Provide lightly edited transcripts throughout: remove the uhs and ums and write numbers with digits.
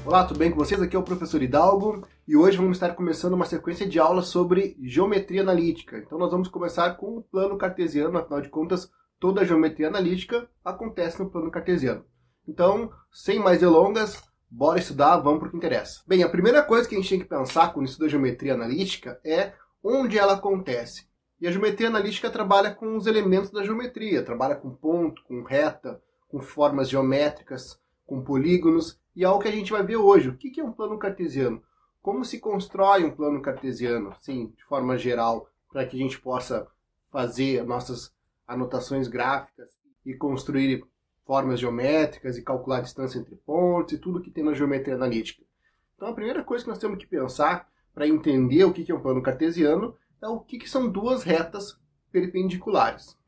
Olá, tudo bem com vocês? Aqui é o professor Hidalgo e hoje vamos estar começando uma sequência de aulas sobre geometria analítica. Então nós vamos começar com o plano cartesiano, afinal de contas, toda a geometria analítica acontece no plano cartesiano. Então, sem mais delongas, bora estudar, vamos para o que interessa. Bem, a primeira coisa que a gente tem que pensar quando estuda geometria analítica é onde ela acontece. E a geometria analítica trabalha com os elementos da geometria, trabalha com ponto, com reta, com formas geométricas, com polígonos, e é o que a gente vai ver hoje. O que é um plano cartesiano? Como se constrói um plano cartesiano, sim, de forma geral, para que a gente possa fazer nossas anotações gráficas e construir formas geométricas e calcular a distância entre pontos e tudo que tem na geometria analítica. Então a primeira coisa que nós temos que pensar para entender o que é um plano cartesiano é o que são duas retas perpendiculares.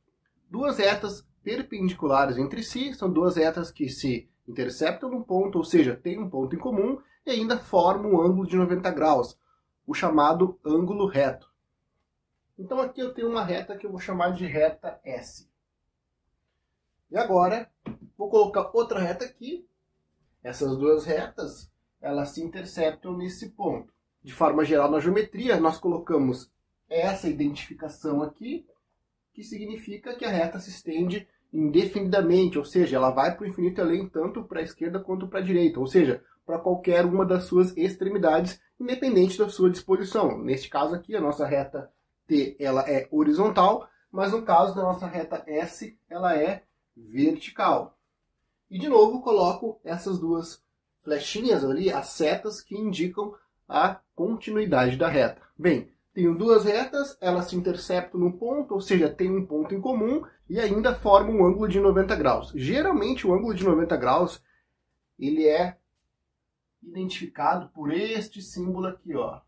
Duas retas perpendiculares entre si são duas retas que se interceptam num ponto, ou seja, tem um ponto em comum e ainda formam um ângulo de 90 graus, o chamado ângulo reto. Então aqui eu tenho uma reta que eu vou chamar de reta S. E agora, vou colocar outra reta aqui. Essas duas retas, elas se interceptam nesse ponto. De forma geral, na geometria, nós colocamos essa identificação aqui, que significa que a reta se estende indefinidamente, ou seja, ela vai para o infinito e além tanto para a esquerda quanto para a direita, ou seja, para qualquer uma das suas extremidades, independente da sua disposição. Neste caso aqui, a nossa reta T ela é horizontal, mas no caso da nossa reta S, ela é vertical. E de novo, coloco essas duas flechinhas ali, as setas que indicam a continuidade da reta. Bem, tenho duas retas, elas se interceptam num ponto, ou seja, tem um ponto em comum e ainda formam um ângulo de 90 graus. Geralmente o ângulo de 90 graus ele é identificado por este símbolo aqui, ó,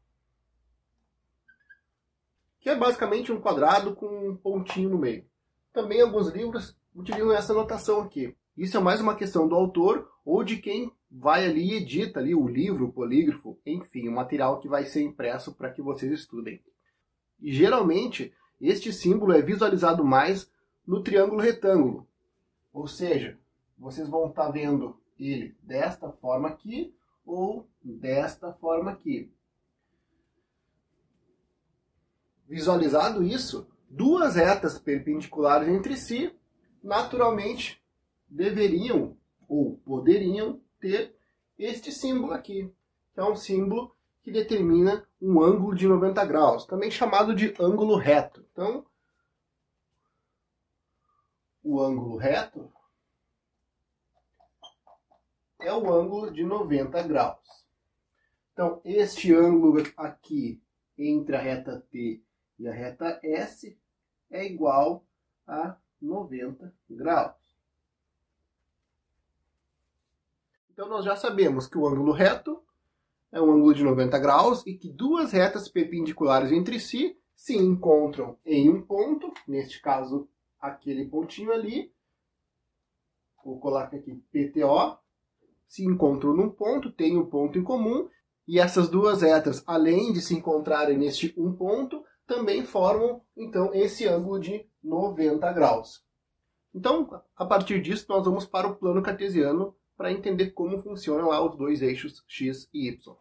que é basicamente um quadrado com um pontinho no meio. Também alguns livros utilizam essa notação aqui. Isso é mais uma questão do autor ou de quem vai ali e edita ali o livro, o polígrafo, enfim, o material que vai ser impresso para que vocês estudem. E geralmente este símbolo é visualizado mais no triângulo retângulo. Ou seja, vocês vão estar vendo ele desta forma aqui ou desta forma aqui. Visualizado isso, duas retas perpendiculares entre si, naturalmente deveriam ou poderiam ter este símbolo aqui, que é um símbolo que determina um ângulo de 90 graus, também chamado de ângulo reto. Então, o ângulo reto é o ângulo de 90 graus. Então, este ângulo aqui entre a reta T e a reta S é igual a 90 graus. Então nós já sabemos que o ângulo reto é um ângulo de 90 graus e que duas retas perpendiculares entre si se encontram em um ponto, neste caso aquele pontinho ali, vou colocar aqui PTO, se encontram num ponto, tem um ponto em comum, e essas duas retas, além de se encontrarem neste um ponto, também formam então esse ângulo de 90 graus. Então, a partir disso, nós vamos para o plano cartesiano para entender como funcionam lá os dois eixos x e y.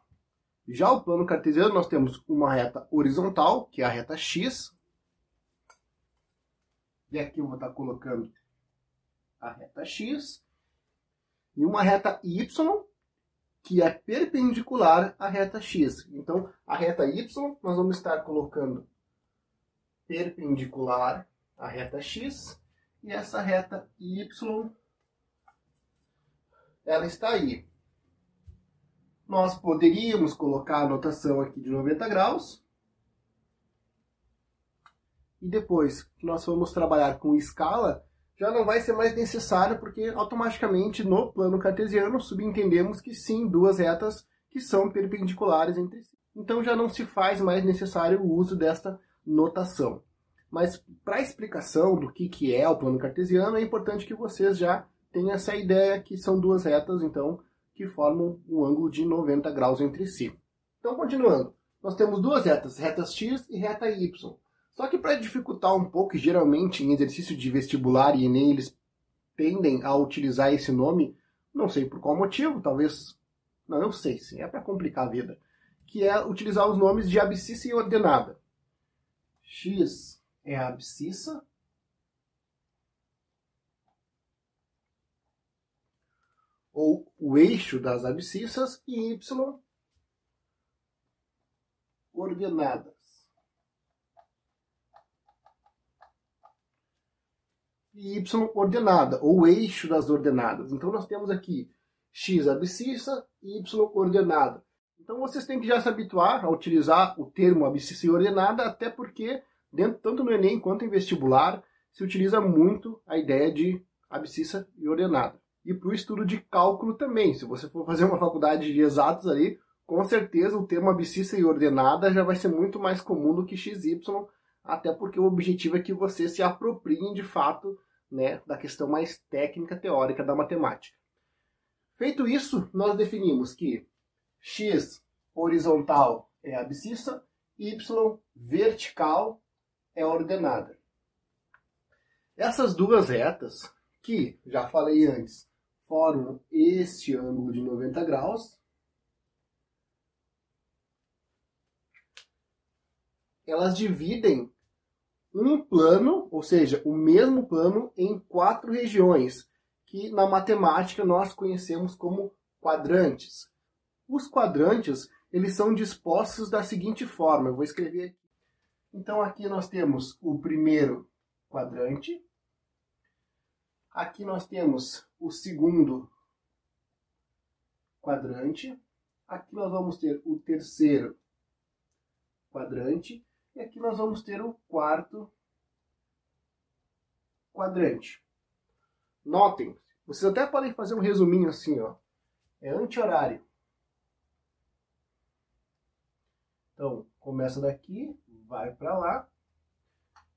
Já o plano cartesiano, nós temos uma reta horizontal, que é a reta x. E aqui eu vou estar colocando a reta x. E uma reta y, que é perpendicular à reta x. Então, a reta y, nós vamos estar colocando perpendicular à reta x. E essa reta y, ela está aí. Nós poderíamos colocar a notação aqui de 90 graus. E depois que nós formos trabalhar com escala, já não vai ser mais necessário, porque automaticamente no plano cartesiano subentendemos que sim, duas retas que são perpendiculares entre si. Então já não se faz mais necessário o uso desta notação. Mas para a explicação do que é o plano cartesiano, é importante que vocês já tenham essa ideia que são duas retas, então, que formam um ângulo de 90 graus entre si. Então, continuando, nós temos duas retas, reta x e reta y. Só que para dificultar um pouco, e geralmente em exercício de vestibular e Enem eles tendem a utilizar esse nome, não sei por qual motivo, talvez Não, eu sei sim, é para complicar a vida. Que é utilizar os nomes de abscissa e ordenada. X é a abscissa, ou o eixo das abscissas, e Y ordenadas. E Y ordenada, ou eixo das ordenadas. Então nós temos aqui X abscissa e Y ordenada. Então vocês têm que já se habituar a utilizar o termo abscissa e ordenada, até porque, tanto no Enem quanto em vestibular, se utiliza muito a ideia de abscissa e ordenada. E para o estudo de cálculo também, se você for fazer uma faculdade de exatos ali, com certeza o termo abscissa e ordenada já vai ser muito mais comum do que XY, até porque o objetivo é que vocês se apropriem de fato, né, da questão mais técnica, teórica da matemática. Feito isso, nós definimos que X horizontal é abscissa, Y vertical é ordenada. Essas duas retas, que já falei antes, formam este ângulo de 90 graus, elas dividem um plano, ou seja, o mesmo plano, em 4 regiões, que na matemática nós conhecemos como quadrantes. Os quadrantes, eles são dispostos da seguinte forma, eu vou escrever aqui. Então aqui nós temos o primeiro quadrante, aqui nós temos o segundo quadrante, aqui nós vamos ter o terceiro quadrante, e aqui nós vamos ter o quarto quadrante. Notem, vocês até podem fazer um resuminho assim, ó. É anti-horário. Então, começa daqui, vai para lá.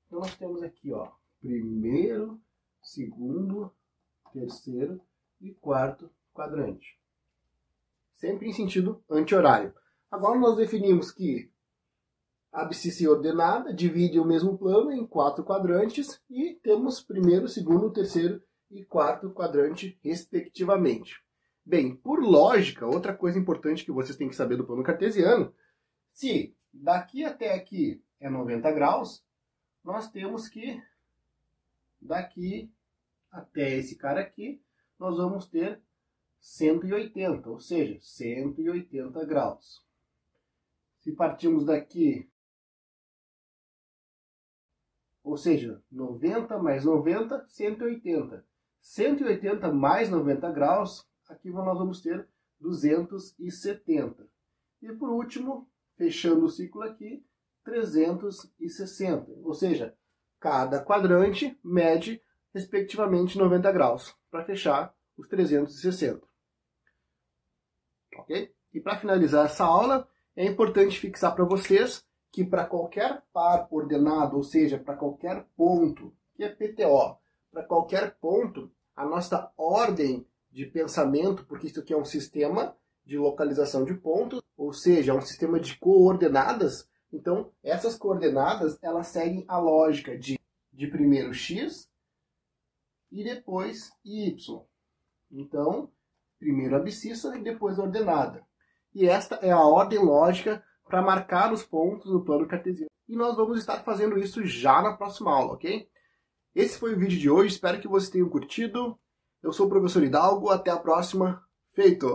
Então, nós temos aqui, ó, primeiro, segundo, terceiro e quarto quadrante. Sempre em sentido anti-horário. Agora, nós definimos que a abscissa ordenada divide o mesmo plano em 4 quadrantes e temos primeiro, segundo, terceiro e quarto quadrante, respectivamente. Bem, por lógica, outra coisa importante que vocês têm que saber do plano cartesiano, se daqui até aqui é 90 graus, nós temos que daqui até esse cara aqui, nós vamos ter 180, ou seja, 180 graus. Se partirmos daqui, ou seja, 90 mais 90, 180. 180 mais 90 graus, aqui nós vamos ter 270. E por último, fechando o ciclo aqui, 360. Ou seja, cada quadrante mede respectivamente 90 graus, para fechar os 360. Ok? E para finalizar essa aula, é importante fixar para vocês que para qualquer par ordenado, ou seja, para qualquer ponto, que é PTO, para qualquer ponto, a nossa ordem de pensamento, porque isso aqui é um sistema de localização de pontos, ou seja, é um sistema de coordenadas, então essas coordenadas elas seguem a lógica de primeiro x e depois y. Então, primeiro abscissa e depois a ordenada. E esta é a ordem lógica para marcar os pontos no plano cartesiano. E nós vamos estar fazendo isso já na próxima aula, ok? Esse foi o vídeo de hoje, espero que vocês tenham curtido. Eu sou o professor Hidalgo, até a próxima. Feito!